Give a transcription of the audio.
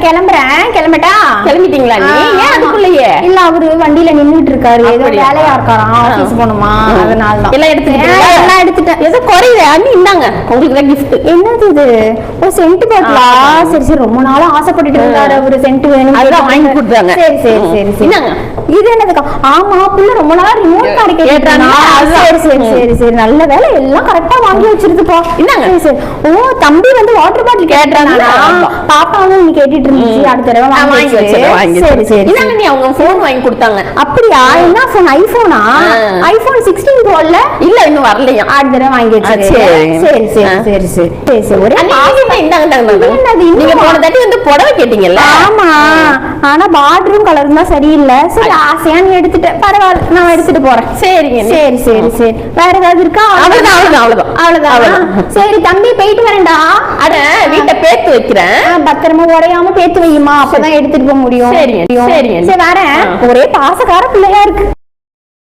கிளம்புறேன். கிளம்பட்டா? கிளம்பிட்டீங்களா நீ? ஏன் அதுக்குள்ளேயே? இல்ல அவரு வண்டியில நின்னுட்டு இருக்காரு, ஏதோ வேலையா இருக்காராம், ஆபீஸ் போகணுமா, அதனாலதான். எல்லாம் எடுத்துட்டேன். ஏதோ குறையுது அண்ணி, இந்தாங்க உங்களுக்கு தான் கிஃப்ட். என்னது இது? ஒரு சென்ட் பாட்டிலா? சரி சரி, ரொம்ப நாளா ஆசைப்பட்டுட்டு இருந்தாரு அவரு, சென்ட் வேணும், அதான் வாங்கி கொடுத்தாங்க. சரி சரி சரி சரி. இது என்னதுக்கா? ஆமா, புள்ள ரொம்ப நாளா ரிமோட் கார்டு கேட்டாங்க. சரி சரி சரி சரி, நல்ல வேலை, எல்லாம் கரெக்டா வாங்கி வச்சிருதுப்பா. சரி சரி. ஓ, தம்பி வந்து வாட்டர் பாட்டில் கேட்டாங்க, பாப்பாவும் நீ கேட்டுட்டு இருந்துச்சு, அடுத்த தடவை வாங்கி வச்சிருக்கேன். சரி சரி. இந்தாங்க நீ, அவங்க போன் வாங்கி கொடுத்தாங்க. அப்படியா? என்ன போன்? ஐபோனா? ஐபோன் 16 போடல? இல்ல, இன்னும் வரலையா, அடுத்த தடவை வாங்கி வச்சிருக்கேன். சரி சரி சரி சரி சரி சரி. ஒரே நீங்க போன தாட்டி வந்து புடவை கேட்டீங்கல்ல? ஆமா, ஆனா பார்டரும் கலரும் தான் சரியில்லை. சரி, ஆசையா நீ எடுத்துட்டேன், பரவாயில்ல, நான் எடுத்துட்டு போறேன். சரிங்க. சரி சரி சரி. வேற ஏதாவது இருக்கா? அவ்வளவுதான். சரி தம்பி, போயிட்டு வரேன்டா. அட, வீட்டை பேத்து வைக்கிறேன், பத்திரமா உடையாம பேத்து வையுமா, அப்பதான் எடுத்துட்டு போக முடியும். சரிங்க சரிங்க. சரி வரேன். ஒரே பாசக்கார பிள்ளையா இருக்கு.